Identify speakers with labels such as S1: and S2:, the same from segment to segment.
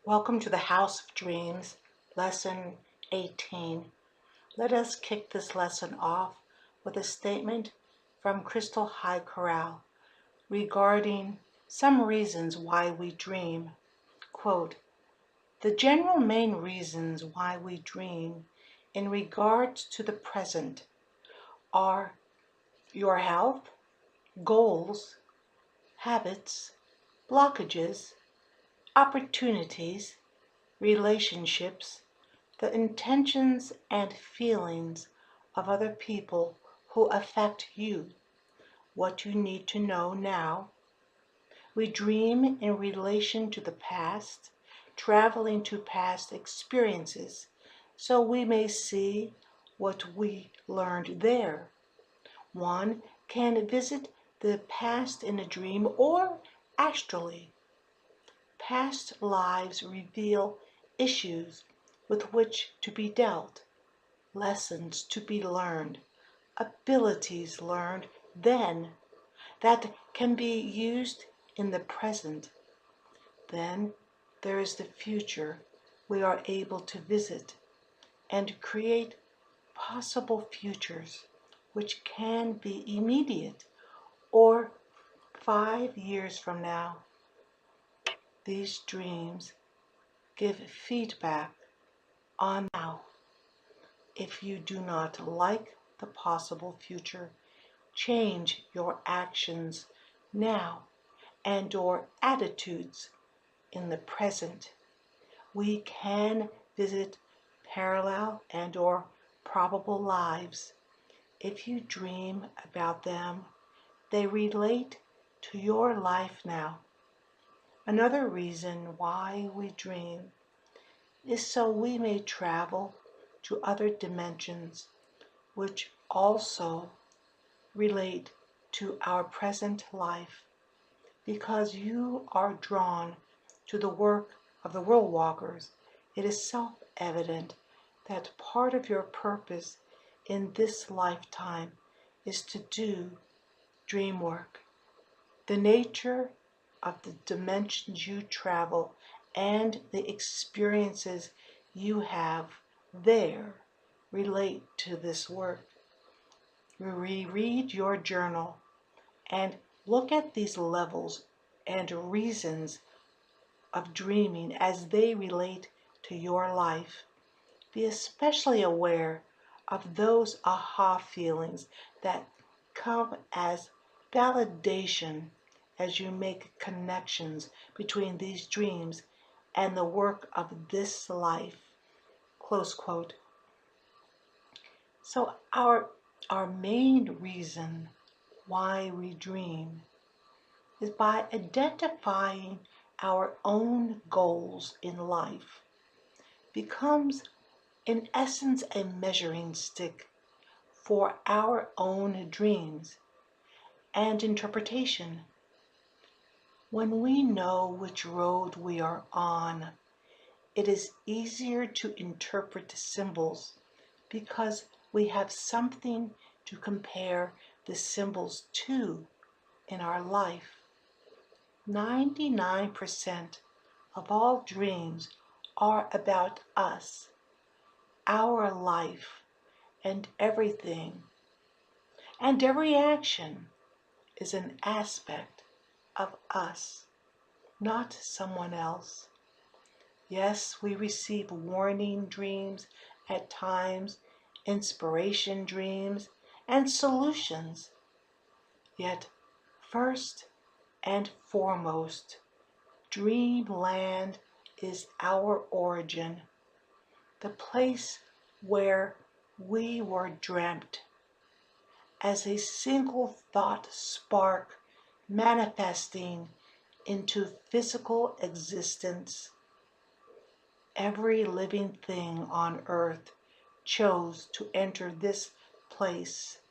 S1: Welcome to the House of Dreams, Lesson 18. Let us kick this lesson off with a statement from Krystel Highcorrell regarding some reasons why we dream. Quote, "The general main reasons why we dream in regards to the present are your health, goals, habits, blockages, opportunities, relationships, the intentions and feelings of other people who affect you, what you need to know now." We dream in relation to the past, traveling to past experiences, so we may see what we learned there. One can visit the past in a dream or astrally. Past lives reveal issues with which to be dealt, lessons to be learned, abilities learned then that can be used in the present. Then there is the future we are able to visit and create possible futures which can be immediate or 5 years from now. These dreams give feedback on now. If you do not like the possible future, change your actions now and your attitudes in the present. We can visit parallel and or probable lives. If you dream about them, they relate to your life now. Another reason why we dream is so we may travel to other dimensions which also relate to our present life. Because you are drawn to the work of the world walkers, it is self-evident that part of your purpose in this lifetime is to do dream work. The nature of the dimensions you travel and the experiences you have there relate to this work. Reread your journal and look at these levels and reasons of dreaming as they relate to your life. Be especially aware of those aha feelings that come as validation as you make connections between these dreams and the work of this life." Close quote. So our main reason why we dream is by identifying our own goals in life becomes in essence a measuring stick for our own dreams and interpretation. When we know which road we are on, it is easier to interpret symbols because we have something to compare the symbols to in our life. 99% of all dreams are about us, our life, and everything. And every action is an aspect of us, not someone else. Yes, we receive warning dreams at times, inspiration dreams, and solutions. Yet, first and foremost, dreamland is our origin, the place where we were dreamt, as a single thought spark manifesting into physical existence. Every living thing on earth chose to enter this place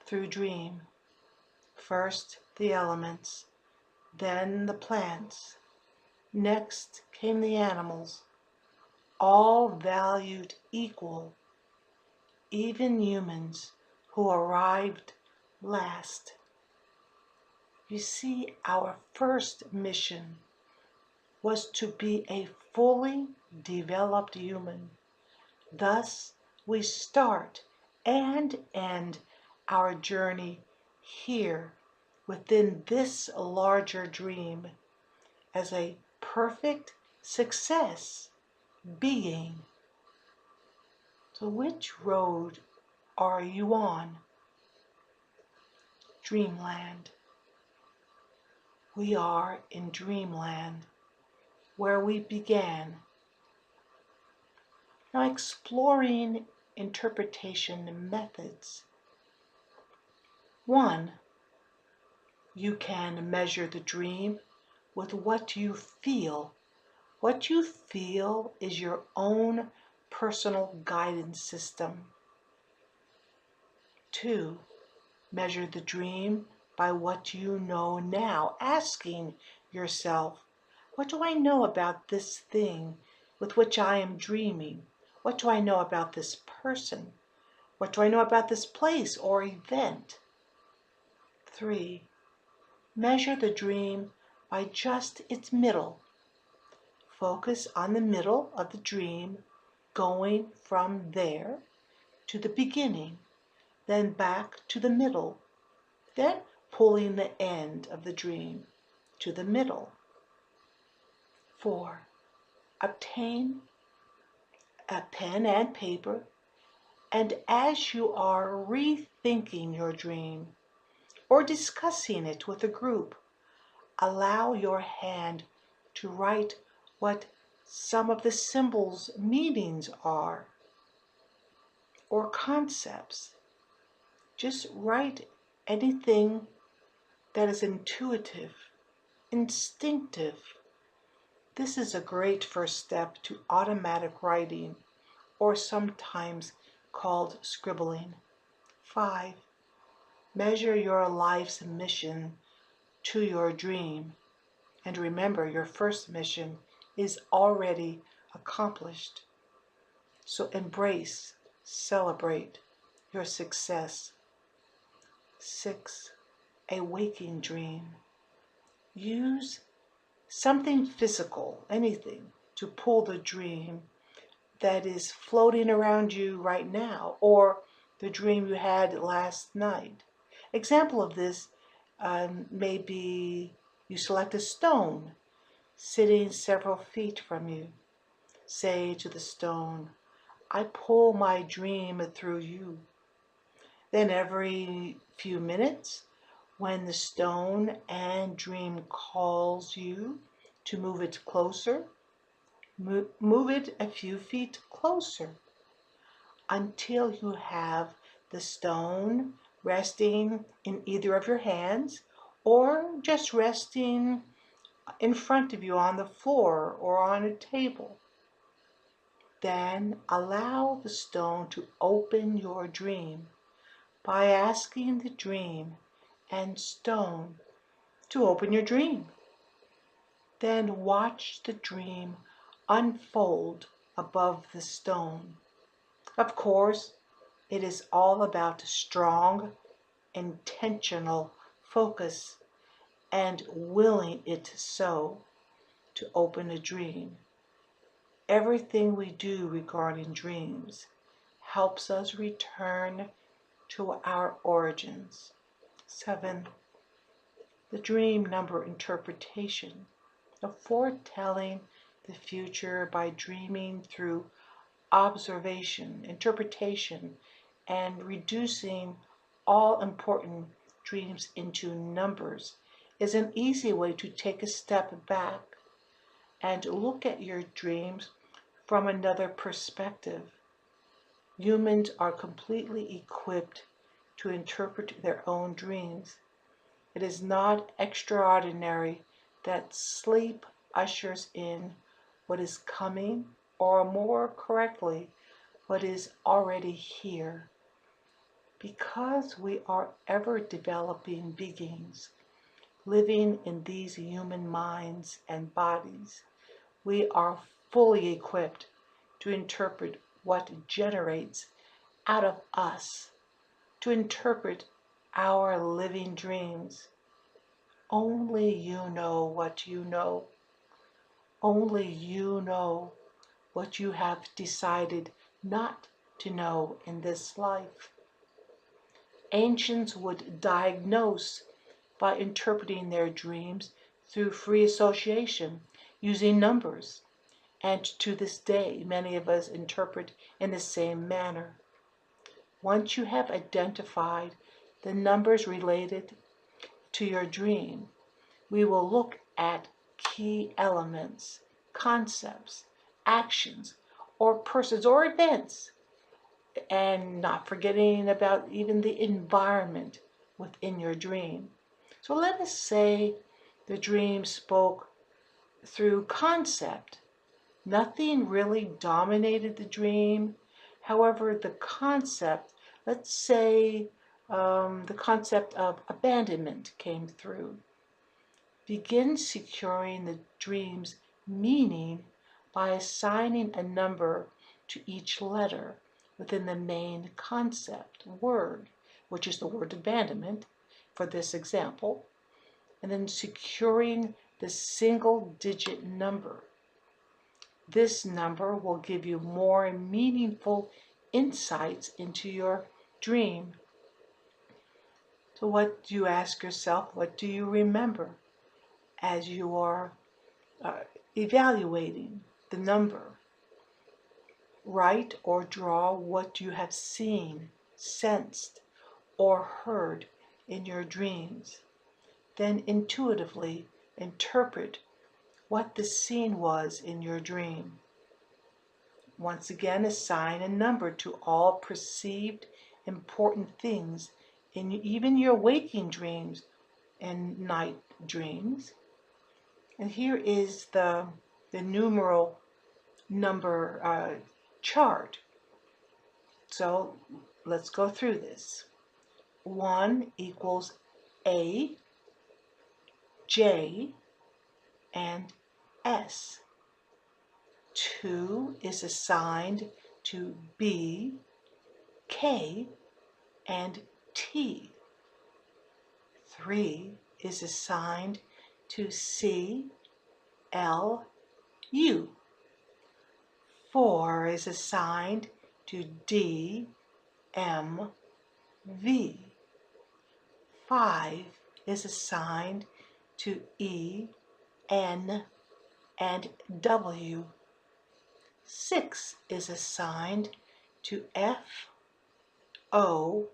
S1: through dream. First the elements, then the plants, next came the animals, all valued equal, even humans who arrived last. You see, our first mission was to be a fully developed human. Thus, we start and end our journey here within this larger dream as a perfect success being. So, which road are you on? Dreamland. We are in dreamland where we began. Now, exploring interpretation methods. 1. You can measure the dream with what you feel. What you feel is your own personal guidance system. 2. Measure the dream by what you know now, asking yourself, what do I know about this thing with which I am dreaming? What do I know about this person? What do I know about this place or event? 3. Measure the dream by just its middle. Focus on the middle of the dream, going from there to the beginning, then back to the middle, then pulling the end of the dream to the middle. 4. Obtain a pen and paper, and as you are rethinking your dream or discussing it with a group, allow your hand to write what some of the symbols' meanings are or concepts. Just write anything that is intuitive, instinctive. This is a great first step to automatic writing, or sometimes called scribbling. 5. Measure your life's mission to your dream. And remember, your first mission is already accomplished. So embrace, celebrate your success. 6. A waking dream. Use something physical, anything, to pull the dream that is floating around you right now, or the dream you had last night. Example of this may be you select a stone sitting several feet from you. Say to the stone, I pull my dream through you. Then every few minutes, when the stone and dream calls you to move it closer, move it a few feet closer until you have the stone resting in either of your hands or just resting in front of you on the floor or on a table. Then allow the stone to open your dream by asking the dream and stone to open your dream. Then watch the dream unfold above the stone. Of course, it is all about strong, intentional focus and willing it so to open a dream. Everything we do regarding dreams helps us return to our origins. 7. The dream number interpretation of foretelling the future by dreaming through observation, interpretation, and reducing all important dreams into numbers is an easy way to take a step back and look at your dreams from another perspective. Humans are completely equipped to interpret their own dreams. It is not extraordinary that sleep ushers in what is coming, or more correctly, what is already here. Because we are ever developing beings, living in these human minds and bodies, we are fully equipped to interpret what generates out of us, to interpret our living dreams. Only you know what you know. Only you know what you have decided not to know in this life. Ancients would diagnose by interpreting their dreams through free association, using numbers, and to this day many of us interpret in the same manner. Once you have identified the numbers related to your dream, we will look at key elements, concepts, actions, or persons or events, and not forgetting about even the environment within your dream. So let us say the dream spoke through concept. Nothing really dominated the dream. However, the concept, let's say the concept of abandonment came through. Begin securing the dream's meaning by assigning a number to each letter within the main concept word, which is the word abandonment for this example, and then securing the single digit number. This number will give you more meaningful insights into your dream. So what do you ask yourself? What do you remember as you are evaluating the number? Write or draw what you have seen, sensed, or heard in your dreams. Then intuitively interpret what the scene was in your dream. Once again, assign a number to all perceived important things in even your waking dreams and night dreams. And here is the numeral number chart. So let's go through this. 1 equals A, J, and S. 2 is assigned to B, K, and T. 3 is assigned to C, L, U. 4 is assigned to D, M, V. 5 is assigned to E, N, and W. 6 is assigned to F, O,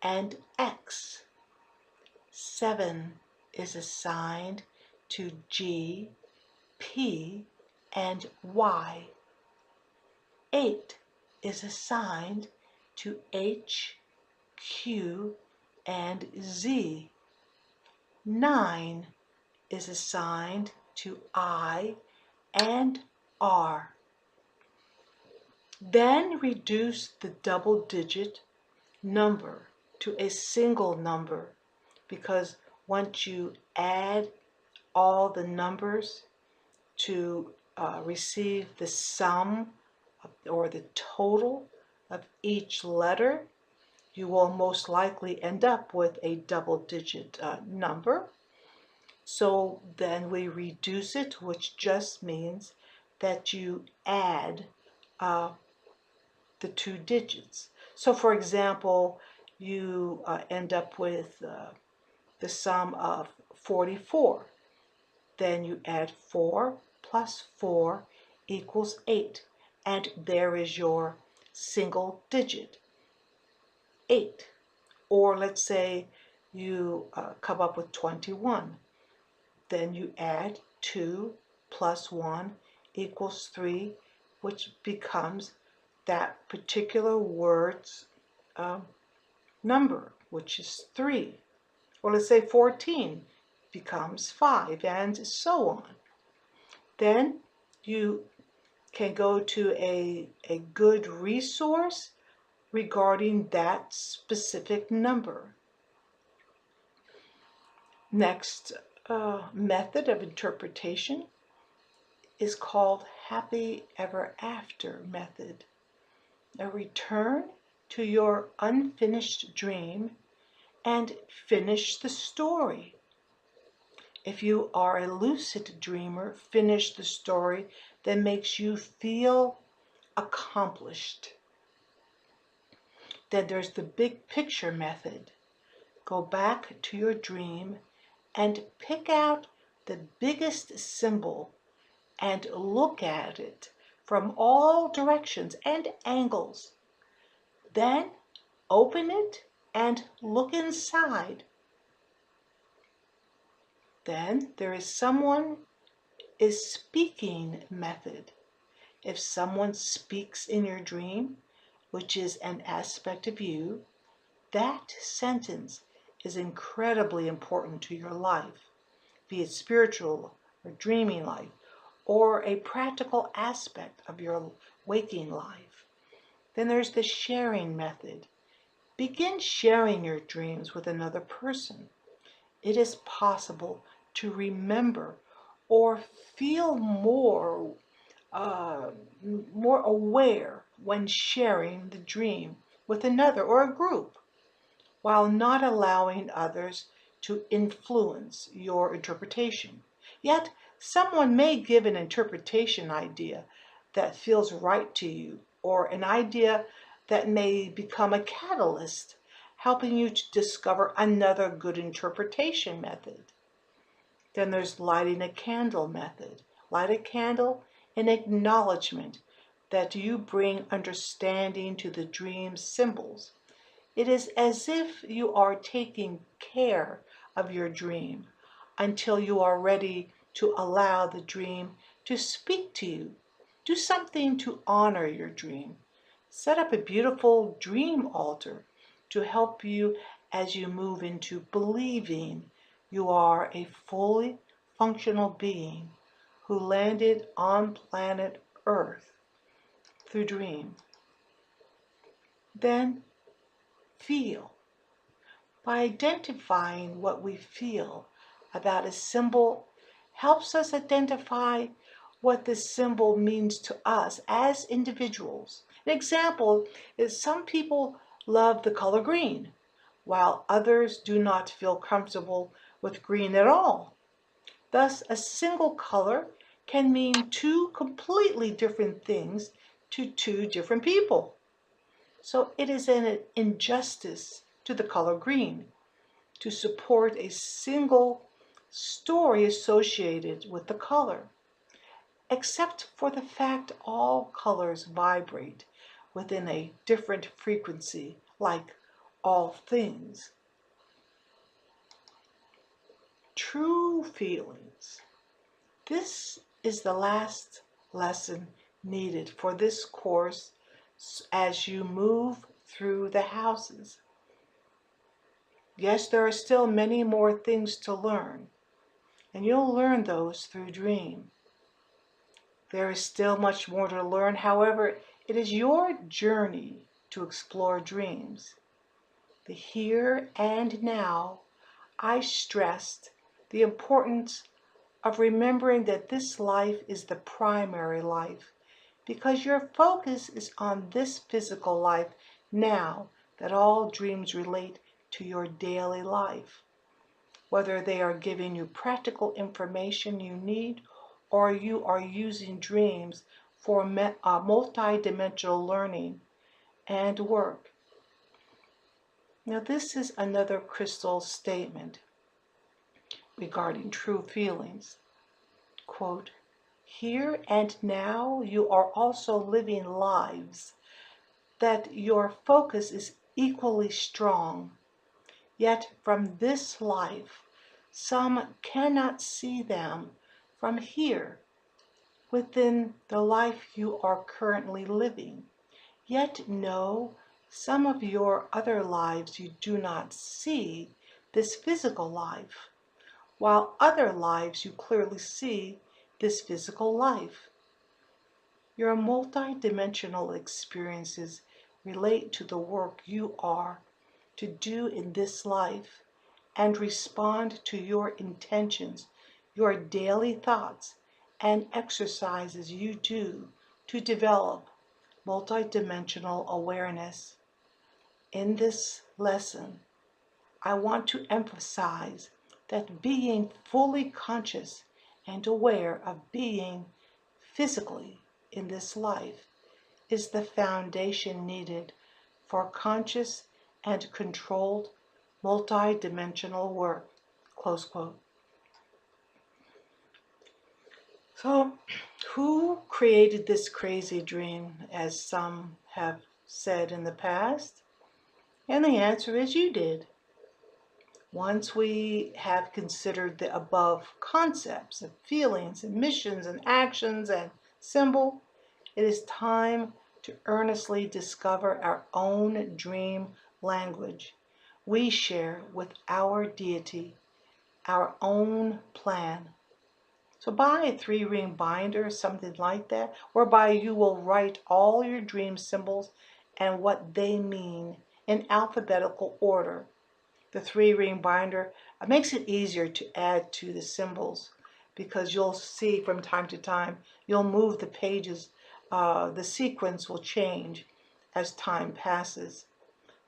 S1: and X. 7 is assigned to G, P, and Y. 8 is assigned to H, Q, and Z. 9 is assigned to I and R. Then reduce the double-digit number to a single number, because once you add all the numbers to receive the sum or the total of each letter, you will most likely end up with a double-digit number. So then we reduce it, which just means that you add the 2 digits. So for example, you end up with the sum of 44. Then you add 4 plus 4 equals 8. And there is your single digit, 8. Or let's say you come up with 21. Then you add 2 plus 1 equals 3, which becomes that particular word's number, which is 3. Or let's say 14 becomes 5, and so on. Then you can go to a good resource regarding that specific number. Next method of interpretation is called happy ever after method. Now return to your unfinished dream and finish the story. If you are a lucid dreamer, finish the story that makes you feel accomplished. Then there's the big picture method. Go back to your dream and pick out the biggest symbol and look at it from all directions and angles. Then open it and look inside. Then there is someone is speaking method. If someone speaks in your dream, which is an aspect of you, that sentence is incredibly important to your life, be it spiritual or dreaming life, or a practical aspect of your waking life. Then there's the sharing method. Begin sharing your dreams with another person. It is possible to remember or feel more aware when sharing the dream with another or a group, while not allowing others to influence your interpretation. Yet, someone may give an interpretation idea that feels right to you, or an idea that may become a catalyst, helping you to discover another good interpretation method. Then there's lighting a candle method. Light a candle in acknowledgement that you bring understanding to the dream's symbols. It is as if you are taking care of your dream until you are ready to allow the dream to speak to you. Do something to honor your dream. Set up a beautiful dream altar to help you as you move into believing you are a fully functional being who landed on planet Earth through dream. Then feel. By identifying what we feel about a symbol helps us identify what the symbol means to us as individuals. An example is some people love the color green, while others do not feel comfortable with green at all. Thus, a single color can mean two completely different things to two different people. So it is an injustice to the color green to support a single story associated with the color, except for the fact all colors vibrate within a different frequency, like all things. True feelings. This is the last lesson needed for this course as you move through the houses. Yes, there are still many more things to learn, and you'll learn those through dream. There is still much more to learn. However, it is your journey to explore dreams. The here and now, I stressed the importance of remembering that this life is the primary life, because your focus is on this physical life now that all dreams relate to your daily life. Whether they are giving you practical information you need or you are using dreams for multi-dimensional learning and work. Now this is another Krystel statement regarding true feelings. Quote, here and now you are also living lives that your focus is equally strong. Yet from this life, some cannot see them from here within the life you are currently living. Yet know some of your other lives you do not see this physical life, while other lives you clearly see this physical life. Your multi-dimensional experiences relate to the work you are to do in this life and respond to your intentions, your daily thoughts, and exercises you do to develop multidimensional awareness. In this lesson, I want to emphasize that being fully conscious and aware of being physically in this life is the foundation needed for conscious and controlled multi-dimensional work. Close quote. So, who created this crazy dream, as some have said in the past? And the answer is you did. Once we have considered the above concepts of feelings and missions and actions and symbol, it is time to earnestly discover our own dream language. We share with our deity our own plan. So buy a 3-ring binder, something like that, whereby you will write all your dream symbols and what they mean in alphabetical order. The 3-ring binder makes it easier to add to the symbols because you'll see from time to time, you'll move the pages, the sequence will change as time passes.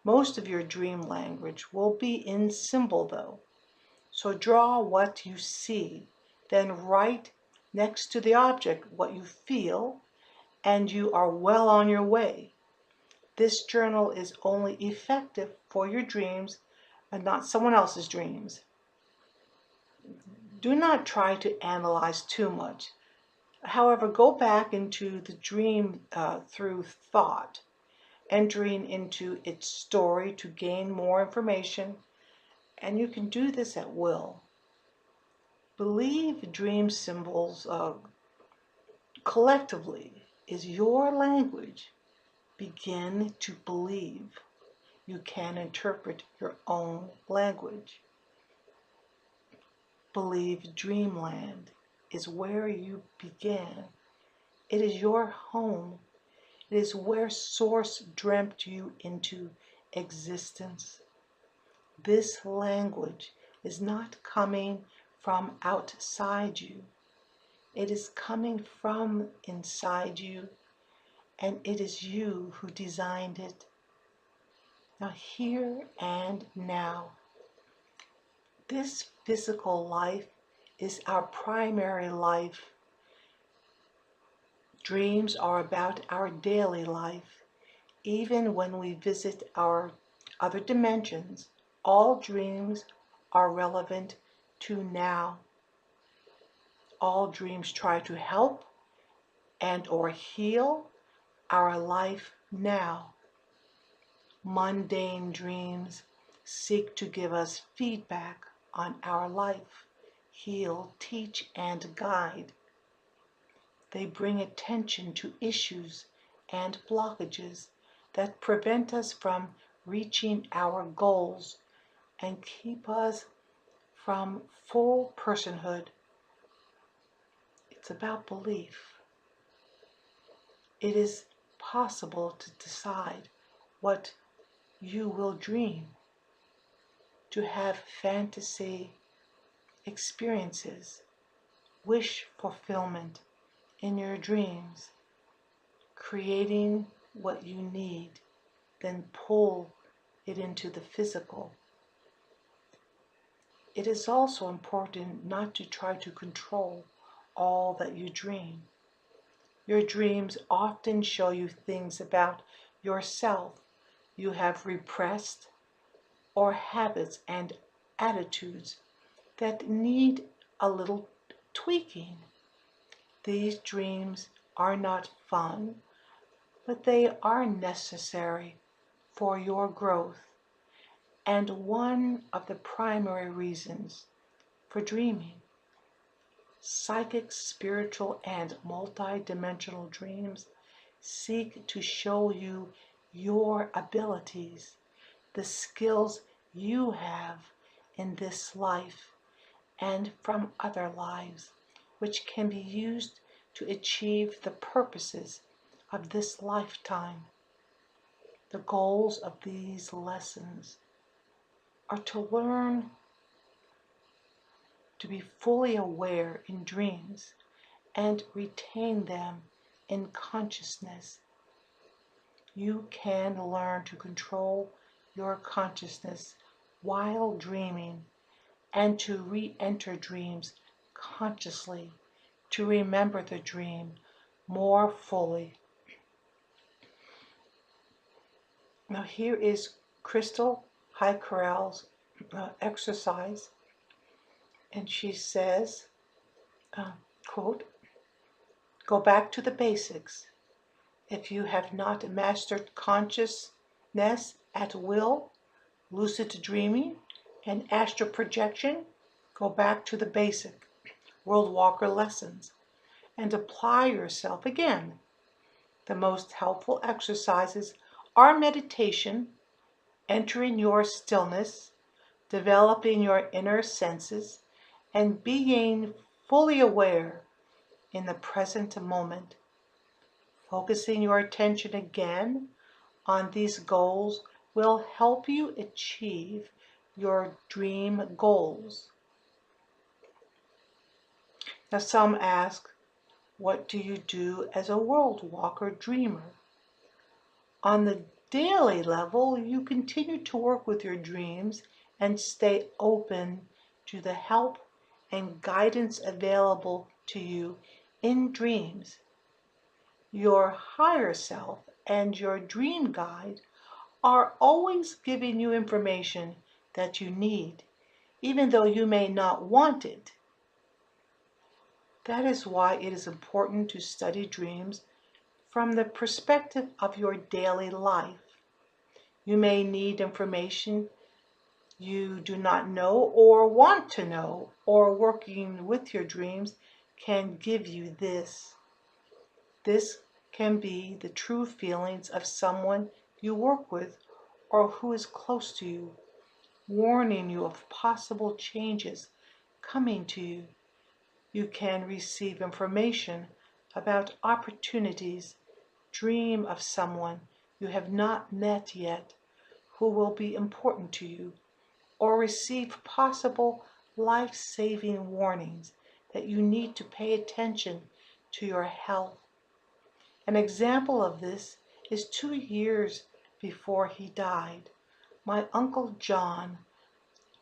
S1: Most of your dream language will be in symbol though. So draw what you see, then write next to the object what you feel, and you are well on your way. This journal is only effective for your dreams and not someone else's dreams. Do not try to analyze too much. However, go back into the dream through thought, entering into its story to gain more information, and you can do this at will. Believe dream symbols collectively is your language. Begin to believe you can interpret your own language. Believe dreamland is where you began. It is your home. It is where Source dreamt you into existence. This language is not coming from outside you. It is coming from inside you, and it is you who designed it. Now, here and now, this physical life is our primary life. Dreams are about our daily life. Even when we visit our other dimensions, all dreams are relevant to now. All dreams try to help and or heal our life now. Mundane dreams seek to give us feedback on our life, heal, teach, and guide. They bring attention to issues and blockages that prevent us from reaching our goals and keep us from full personhood. It's about belief. It is possible to decide what you will dream, to have fantasy experiences, wish fulfillment in your dreams, creating what you need, then pull it into the physical. It is also important not to try to control all that you dream. Your dreams often show you things about yourself you have repressed, or habits and attitudes that need a little tweaking. These dreams are not fun, but they are necessary for your growth and one of the primary reasons for dreaming. Psychic, spiritual, and multi-dimensional dreams seek to show you your abilities, the skills you have in this life and from other lives, which can be used to achieve the purposes of this lifetime. The goals of these lessons are to learn to be fully aware in dreams and retain them in consciousness. You can learn to control your consciousness while dreaming and to re-enter dreams consciously, to remember the dream more fully. Now here is Krystel Highcorrell's exercise, and she says, quote, "Go back to the basics. If you have not mastered consciousness at will, lucid dreaming, and astral projection, go back to the basic World Walker lessons and apply yourself again. The most helpful exercises are meditation, entering your stillness, developing your inner senses, and being fully aware in the present moment. Focusing your attention again on these goals will help you achieve your dream goals." Now some ask, what do you do as a world walker dreamer? On the daily level, you continue to work with your dreams and stay open to the help and guidance available to you in dreams. Your higher self and your dream guide are always giving you information that you need, even though you may not want it. That is why it is important to study dreams from the perspective of your daily life. You may need information you do not know or want to know, or working with your dreams can give you this. This can be the true feelings of someone you work with or who is close to you, warning you of possible changes coming to you. You can receive information about opportunities, dream of someone you have not met yet who will be important to you, or receive possible life-saving warnings that you need to pay attention to your health. An example of this is 2 years before he died. My Uncle John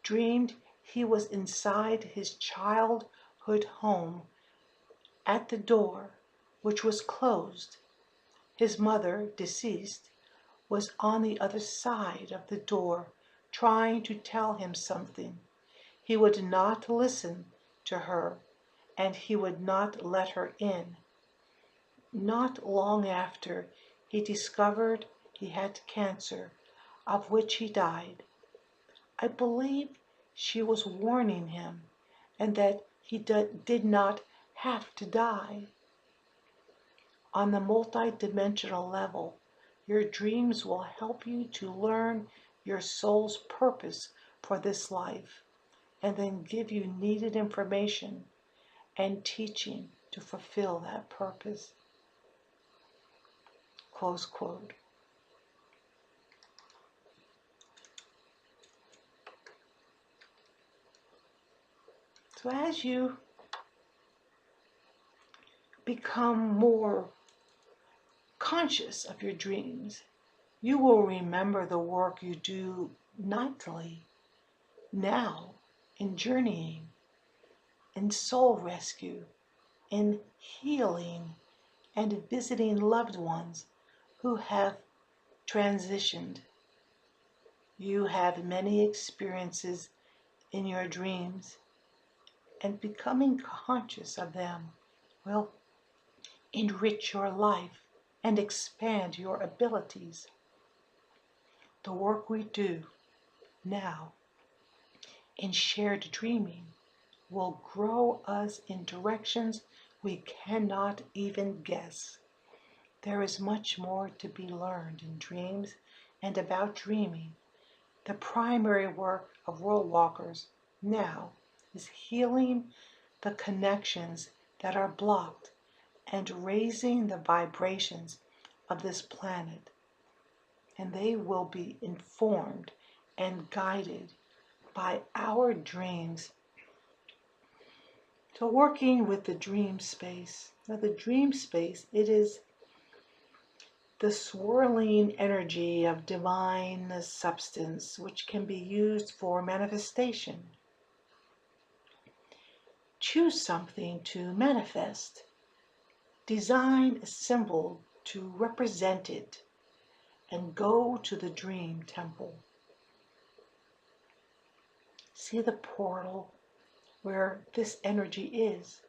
S1: dreamed he was inside his childhood home at the door, which was closed. His mother, deceased, was on the other side of the door trying to tell him something. He would not listen to her, and he would not let her in. Not long after, he discovered he had cancer, of which he died. I believe she was warning him, and that he did not have to die. On the multi-dimensional level, your dreams will help you to learn your soul's purpose for this life, and then give you needed information and teaching to fulfill that purpose. Close quote. So as you become more conscious of your dreams, you will remember the work you do nightly, now, in journeying, in soul rescue, in healing, and visiting loved ones who have transitioned. You have many experiences in your dreams, and becoming conscious of them will enrich your life and expand your abilities. The work we do now in shared dreaming will grow us in directions we cannot even guess. There is much more to be learned in dreams and about dreaming. The primary work of world walkers now is healing the connections that are blocked and raising the vibrations of this planet. And they will be informed and guided by our dreams. So working with the dream space. Now the dream space, it is the swirling energy of divine substance which can be used for manifestation. Choose something to manifest. Design a symbol to represent it and go to the dream temple. See the portal where this energy is,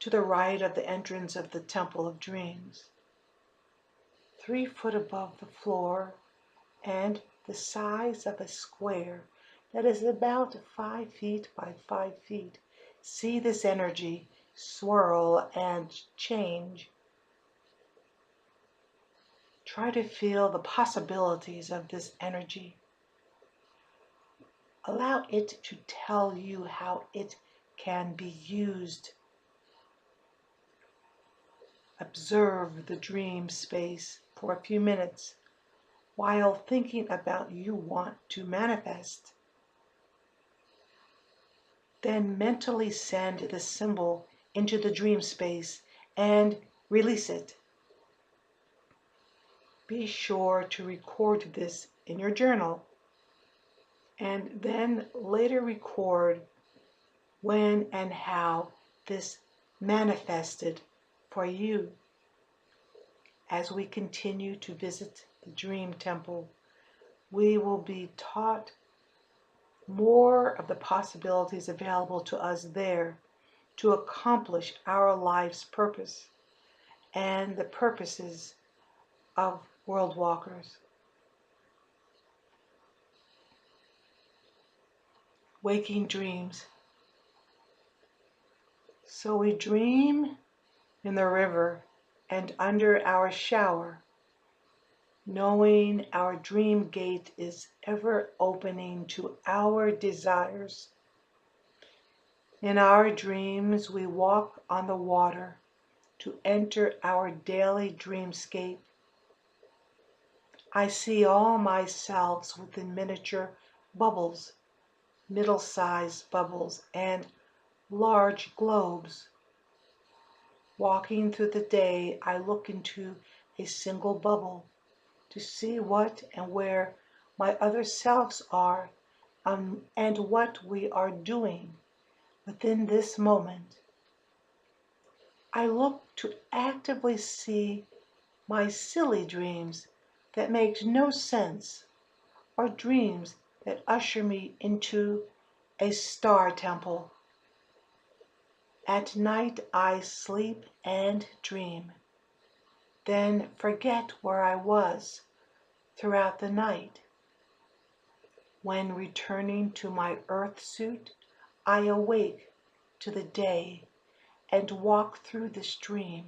S1: to the right of the entrance of the Temple of Dreams, 3 foot above the floor and the size of a square that is about 5 feet by 5 feet. See this energy swirl and change. Try to feel the possibilities of this energy. Allow it to tell you how it can be used. Observe the dream space for a few minutes while thinking about you want to manifest. Then mentally send the symbol into the dream space and release it. Be sure to record this in your journal and then later record when and how this manifested for you. As we continue to visit the Dream Temple, we will be taught more of the possibilities available to us there to accomplish our life's purpose and the purposes of world walkers. Waking dreams. So we dream in the river and under our shower, knowing our dream gate is ever opening to our desires. In our dreams, we walk on the water to enter our daily dreamscape. I see all my selves within miniature bubbles, middle-sized bubbles, and large globes. Walking through the day, I look into a single bubble to see what and where my other selves are and what we are doing within this moment. I look to actively see my silly dreams that make no sense, or dreams that usher me into a star temple. At night I sleep and dream, then forget where I was throughout the night. When returning to my earth suit, I awake to the day and walk through this dream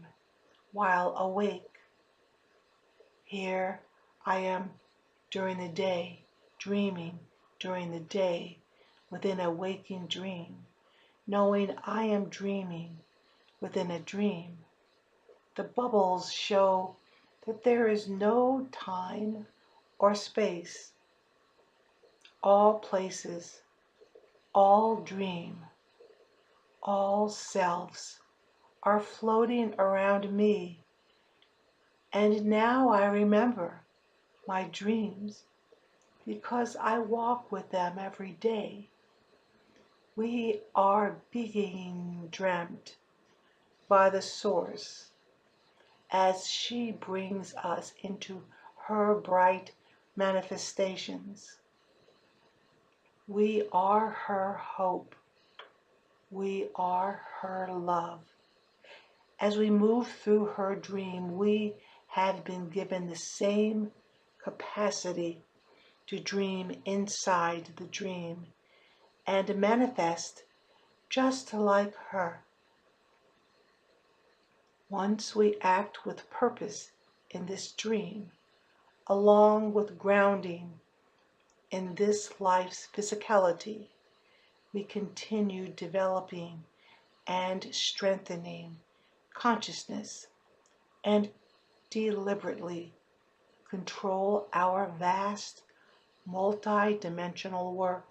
S1: while awake. Here I am during the day, dreaming during the day within a waking dream, knowing I am dreaming within a dream. The bubbles show that there is no time or space. All places, all dream, all selves are floating around me. And now I remember my dreams because I walk with them every day. We are being dreamt by the Source as she brings us into her bright manifestations. We are her hope. We are her love. As we move through her dream, we have been given the same capacity to dream inside the dream and manifest just like her. Once we act with purpose in this dream, along with grounding in this life's physicality, we continue developing and strengthening consciousness and deliberately control our vast multi-dimensional work.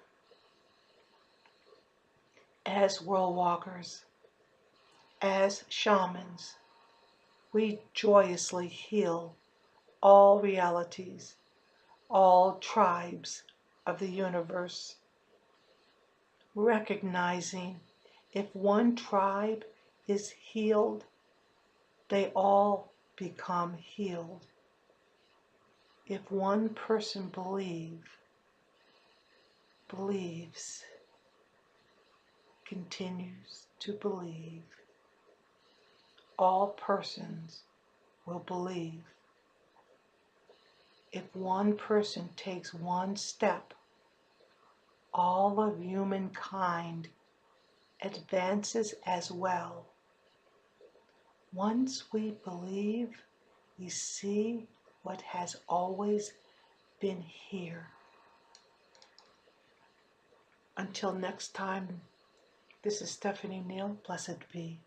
S1: As world walkers, as shamans, we joyously heal all realities, all tribes of the universe, recognizing If one tribe is healed, they all become healed. If one person believes, continues to believe, all persons will believe. If one person takes one step, all of humankind advances as well. Once we believe, we see what has always been here. Until next time, this is Stephanie Neal. Blessed be.